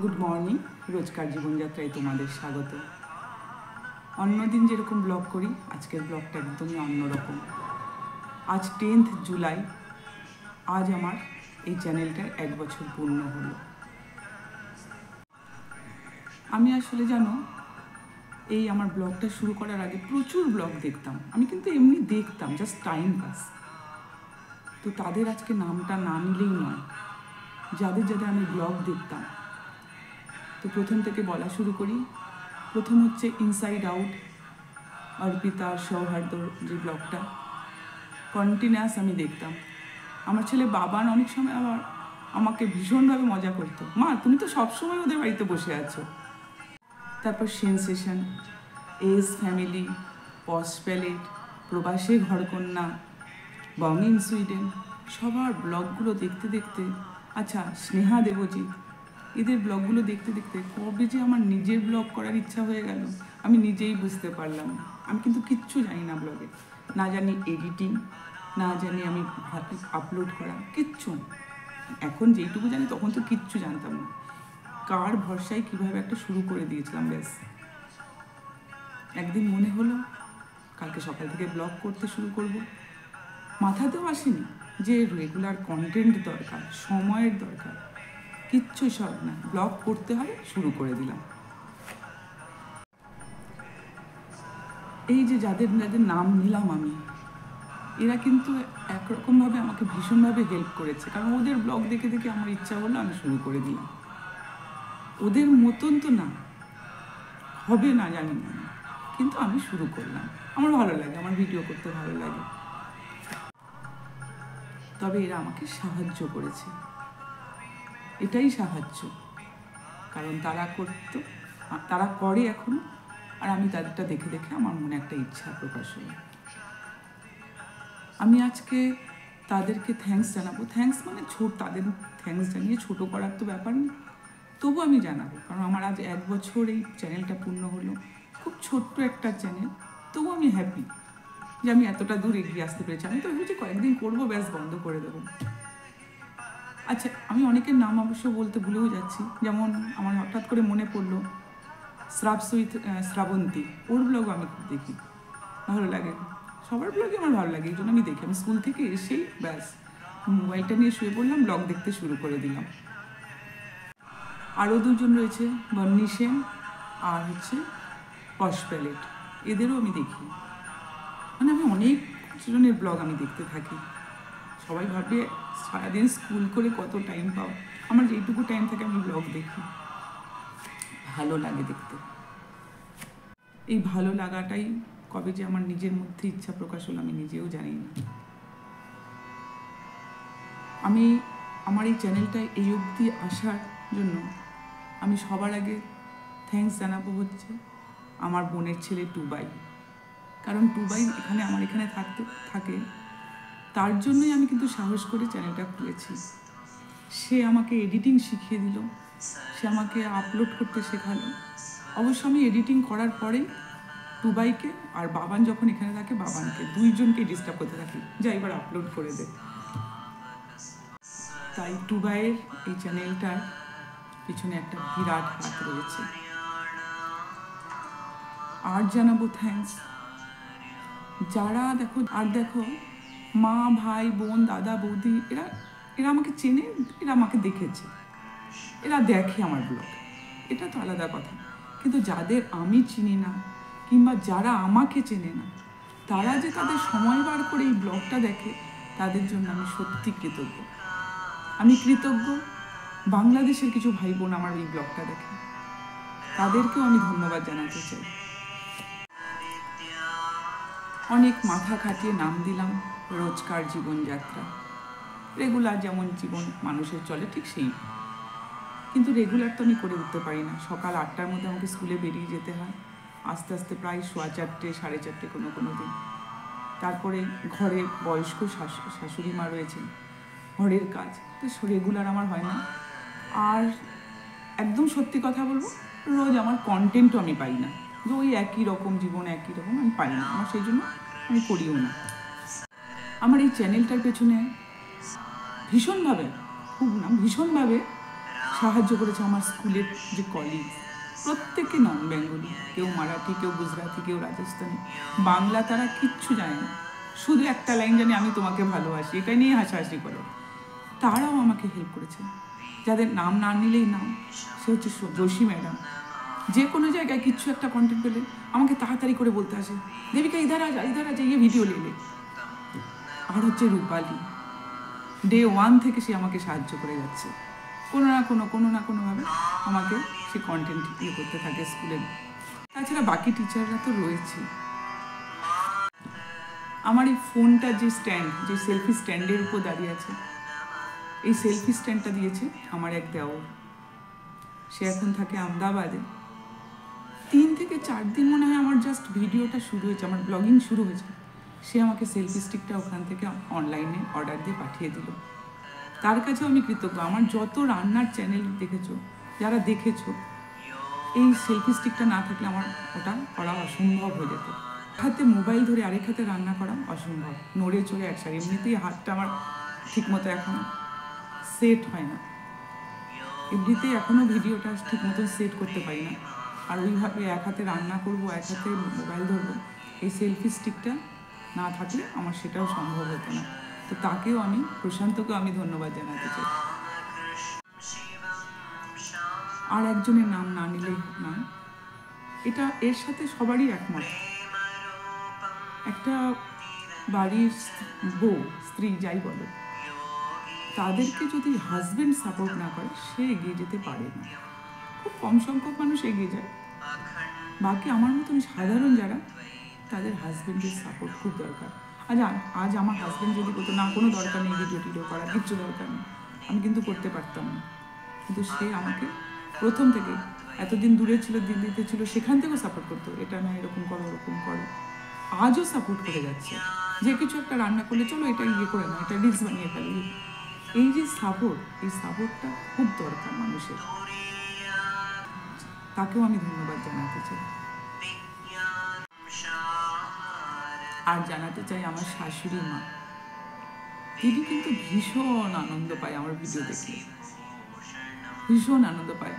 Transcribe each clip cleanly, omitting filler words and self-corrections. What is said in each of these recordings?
Good morning. রোজকার জীবনযাত্রায় তোমাদের স্বাগত। অন্যদিন যেরকম ব্লগ করি, আজকের ব্লগটা একদমই অন্যরকম। আজ 10th জুলাই। আজ আমার এই চ্যানেলটার 1 বছর পূর্ণ হলো। আমি আসলে জানো, এই আমার ব্লগটা শুরু করার আগে প্রচুর ব্লগ দেখতাম। আমি কিন্তু এমনি দেখতাম, জাস্ট টাইম পাস। তো তাদের আজকে নামটা না নিলেই নয়, যাদের যাদের আমি ব্লগ দেখতাম। তো প্রথম থেকে বলা শুরু করি। প্রথম হচ্ছে ইনসাইড আউট, অর্পিতা আর সৌহার্দ্যর যে ব্লগটা কন্টিনিউয়াস আমি দেখতাম। আমার ছেলে বাবান অনেক সময় আবার আমাকে ভীষণভাবে মজা করতো, মা তুমি তো সবসময় ওদের বাড়িতে বসে আছো। তারপর সেন্সেশন, এস ফ্যামিলি, পস প্যালেট, প্রবাসী ঘরকন্যা, বং ইন সুইডেন, সবার ব্লগগুলো দেখতে দেখতে, আচ্ছা স্নেহা দেবজিৎ, এদের ব্লগগুলো দেখতে দেখতে কবে যে আমার নিজের ব্লগ করার ইচ্ছা হয়ে গেল আমি নিজেই বুঝতে পারলাম। আমি কিন্তু কিচ্ছু জানি না ব্লগে, না জানি এডিটিং, না জানি আমি আপলোড করা, কিচ্ছু। এখন যেইটুকু জানি তখন তো কিচ্ছু জানতাম না। কার ভরসায় কীভাবে একটা শুরু করে দিয়েছিলাম ব্যাস। একদিন মনে হলো কালকে সকাল থেকে ব্লগ করতে শুরু করব। মাথাতেও আসেনি যে রেগুলার কন্টেন্ট দরকার, সময়ের দরকার, কিচ্ছু সব না, ব্লগ করতে হবে, শুরু করে দিলাম। এই যে যাদের যাদের নাম নিলাম আমি, এরা কিন্তু একরকমভাবে আমাকে ভীষণভাবে হেল্প করেছে, কারণ ওদের ব্লগ দেখে দেখে আমার ইচ্ছা হলো, আমি শুরু করে দিলাম। ওদের মতন তো না, হবে না জানি না, কিন্তু আমি শুরু করলাম। আমার ভালো লাগে, আমার ভিডিও করতে ভালো লাগে। তবে এরা আমাকে সাহায্য করেছে, এটাই সাহায্য। কারণ তারা করতো, তারা করে এখনো, আর আমি তাদেরটা দেখে দেখে আমার মনে একটা ইচ্ছা প্রকাশ হলো। আমি আজকে তাদেরকে থ্যাঙ্কস জানাবো। থ্যাঙ্কস মানে তাদের থ্যাঙ্কস জানিয়ে ছোটো করার তো ব্যাপার নেই, তবু আমি জানাবো। কারণ আমার আজ 1 বছর এই চ্যানেলটা পূর্ণ হলো। খুব ছোট্ট একটা চ্যানেল, তবু আমি হ্যাপি যে আমি এতটা দূর এগিয়ে আসতে পেরেছি। আমি তো ভেবেছি কয়েকদিন করবো, ব্যাস বন্ধ করে দেবো। আচ্ছা, আমি অনেকের নাম অবশ্য বলতে ভুলেও যাচ্ছি। যেমন আমার হঠাৎ করে মনে পড়লো শ্রাবন্তী, ওর ব্লগও আমি খুব দেখি, ভালো লাগে। সবার ব্লগে আমার ভালো লাগে, এই জন্য আমি দেখি। আমি স্কুল থেকে এসেই ব্যাস মোবাইলটা নিয়ে শুয়ে পড়লাম, ব্লগ দেখতে শুরু করে দিলাম। আরও দুজন রয়েছে, বন্নি সেন আর হচ্ছে পশ প্যালেট, এদেরও আমি দেখি। মানে আমি অনেক জনের ব্লগ আমি দেখতে থাকি। সবাই ভাববে সারাদিন স্কুল করে কত টাইম পাও, আমার যেইটুকু টাইম থাকে আমি ব্লগ দেখি, ভালো লাগে দেখতে। এই ভালো লাগাটাই কবে যে আমার নিজের মধ্যে ইচ্ছা প্রকাশ হলো আমি নিজেও জানি না। আমি আমার এই চ্যানেলটায় এই অবধি আসার জন্য আমি সবার আগে থ্যাঙ্কস জানাবো হচ্ছে আমার বোনের ছেলে টুবাই। কারণ টুবাই আমার এখানে থাকে, তার জন্যই আমি কিন্তু সাহস করে চ্যানেলটা খুলেছি। সে আমাকে এডিটিং শিখিয়ে দিল, সে আমাকে আপলোড করতে শেখালো। অবশ্য আমি এডিটিং করার পরেই টুবাইকে আর বাবান যখন এখানে থাকে বাবানকে, দুইজনকে ডিস্টার্ব করতে থাকি, যা এবার আপলোড করে দে। তাই টুবাইয়ের এই চ্যানেলটার পিছনে একটা বিরাট হাত রয়েছে। আর জানাবো থ্যাঙ্কস যারা দেখো মা ভাই বোন দাদা বৌদি, এরা আমাকে চেনে, এরা আমাকে দেখেছে, এরা দেখে আমার ব্লগ, এটা তো আলাদা কথা। কিন্তু যাদের আমি চিনি না কিংবা যারা আমাকে চেনে না, তারা যে তাদের সময় বার করে এই ব্লগটা দেখে, তাদের জন্য আমি সত্যি কৃতজ্ঞ। আমি কৃতজ্ঞ বাংলাদেশের কিছু ভাই বোন আমার এই ব্লগটা দেখে, তাদেরকেও আমি ধন্যবাদ জানাতে চাই। অনেক মাথা খাটিয়ে নাম দিলাম রোজকার জীবনযাত্রা। রেগুলার যেমন জীবন মানুষের চলে ঠিক সেই, কিন্তু রেগুলার তো আমি করে উঠতে পারি না। সকাল 8টার মধ্যে আমাকে স্কুলে বেরিয়ে যেতে হয়, আস্তে আস্তে প্রায় 4:15 4:30 কোনো দিন। তারপরে ঘরে বয়স্ক শাশুড়ি মা রয়েছেন, ঘরের কাজ, তো রেগুলার আমার হয় না। আর একদম সত্যি কথা বলবো, রোজ আমার কন্টেন্টও আমি পাই না, যে ওই একই রকম জীবন একই রকম আমি পাই না, আমার সেই জন্য আমি করিও না। আমার এই চ্যানেলটার পেছনে ভীষণভাবে সাহায্য করেছে আমার স্কুলের যে কলিগ, প্রত্যেকে নন বেঙ্গলি, কেউ মারাঠি, কেউ গুজরাটি, কেউ রাজস্থানি, বাংলা তারা কিচ্ছু জানে না, শুধু একটা লাইন জানে আমি তোমাকে ভালোবাসি, এটা নিয়ে হাসাহাসি করে। তারাও আমাকে হেল্প করেছে। যাদের নাম না নিলেই নাম, সে হচ্ছে যোশী ম্যাডাম। যে কোনো জায়গায় কিচ্ছু একটা কন্টেন্ট পেলে আমাকে তাড়াতাড়ি করে বলতে আসে, দেবিকা ইধার আ যা ইয়ে ভিডিও লে। আর হচ্ছে রূপালী, ডে 1 থেকে সে আমাকে সাহায্য করে যাচ্ছে, কোনো না কোনোভাবে আমাকে সে কন্টেন্ট ইয়ে করতে থাকে স্কুলে। তাছাড়া বাকি টিচাররা তো রয়েছে। আমার এই ফোনটা যে স্ট্যান্ড, যে সেলফি স্ট্যান্ডের উপর দাঁড়িয়ে আছে, এই সেলফি স্ট্যান্ডটা দিয়েছে আমার এক দেওর। সে এখন থাকে আহমেদাবাদে। 3 থেকে 4 দিন মনে হয় আমার জাস্ট ভিডিওটা শুরু হয়েছে, আমার ব্লগিং শুরু হয়েছে, সে আমাকে সেলফি স্টিকটা ওখান থেকে অনলাইনে অর্ডার দিয়ে পাঠিয়ে দিল। তার কাছেও আমি কৃতজ্ঞ। আমার যত রান্নার চ্যানেল দেখেছো, যারা দেখেছো, এই সেলফি স্টিকটা না থাকলে আমার ওটা করা অসম্ভব হয়ে যেত। হাতে মোবাইল ধরে আরেক হাতে রান্না করা অসম্ভব, নড়ে চড়ে একসাথে। এমনিতেই হাতটা আমার ঠিকমতো এখনও সেট হয় না, এমনিতেই এখনও ভিডিওটা ঠিক মতো সেট করতে পারি না। আর ওইভাবে এক হাতে রান্না করবো, এক হাতে মোবাইল ধরবো, এই সেলফি স্টিকটা না থাকলে আমার সেটাও সম্ভব হতো না। তো তাকেও আমি, প্রশান্তকেও আমি ধন্যবাদ জানাতে চাই। আর একজনের নাম না নিলেই নয়, এটা এর সাথে সবারই একমত। একটা বাড়ির বউ, স্ত্রী যাই বলো, তাদেরকে যদি হাজবেন্ড সাপোর্ট না করে সে এগিয়ে যেতে পারে না। খুব কম সংখ্যক মানুষ এগিয়ে যায়, বাকি আমার মতন সাধারণ যারা, তাদের হাজবেন্ডের সাপোর্ট খুব দরকার। আজ আমার হাজবেন্ড যদি বলতো না কোনো দরকার নেই ভিডিও টিডিও করার, কিচ্ছু দরকার নেই, আমি কিন্তু করতে পারতাম না। কিন্তু সে আমাকে প্রথম থেকে, এতদিন দূরে ছিল, দিল্লিতে ছিল, সেখান থেকেও সাপোর্ট করতো, এটা না এরকম করো ওরকম করো। আজও সাপোর্ট করে যাচ্ছে, যে কিছু একটা রান্না করলে চলো এটা ইয়ে করে না, এটা রিলস বানিয়ে ফেলবি। এই যে সাপোর্ট, এই সাপোর্টটা খুব দরকার মানুষের, তাকেও আমি ধন্যবাদ জানাতে চাই। আর জানাতে চাই আমার শাশুড়ি মা, তিনি কিন্তু ভীষণ আনন্দ পায় আমার ভিডিও দেখলে, ভীষণ আনন্দ পায়।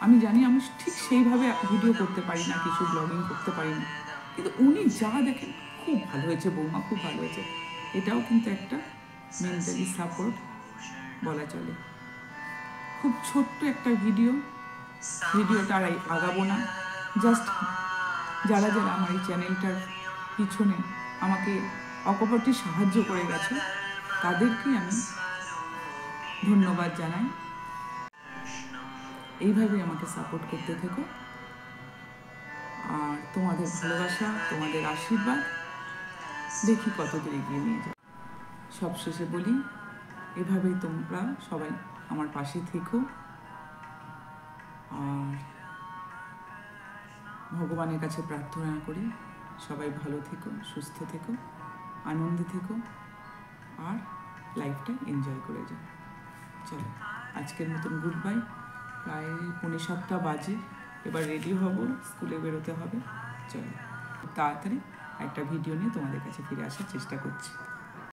আমি জানি আমি ঠিক সেইভাবে ভিডিও করতে পারি না, কিছু ব্লগিং করতে পারি না, কিন্তু উনি যা দেখেন খুব ভালো হয়েছে বৌমা, খুব ভালো হয়েছে, এটাও কিন্তু একটা মেন্টালি সাপোর্ট বলা চলে। খুব ছোট্ট একটা ভিডিওটা আর আগাবো না, জাস্ট যারা যারা আমার এই চ্যানেলটার পিছনে আমাকে অকপটে সাহায্য করে গেছে, তাদেরকেই আমি ধন্যবাদ জানাই। এইভাবেই আমাকে সাপোর্ট করতে থেকো, আর তোমাদের ভালোবাসা, তোমাদের আশীর্বাদ দেখি কতদূর এগিয়ে নিয়ে যাও। সবশেষে বলি, এভাবেই তোমরা সবাই আমার পাশে থেকো, আর ভগবানের কাছে প্রার্থনা করি সবাই ভালো থেকো, সুস্থ থেকো, আনন্দে থেকো, আর লাইফটা এনজয় করে যাও। চলো আজকের মতন গুড বাই। প্রায় 6:45 বাজে, এবার রেডি হব, স্কুলে বেরোতে হবে। চলো তাড়াতাড়ি একটা ভিডিও নিয়ে তোমাদের কাছে ফিরে আসার চেষ্টা করছি।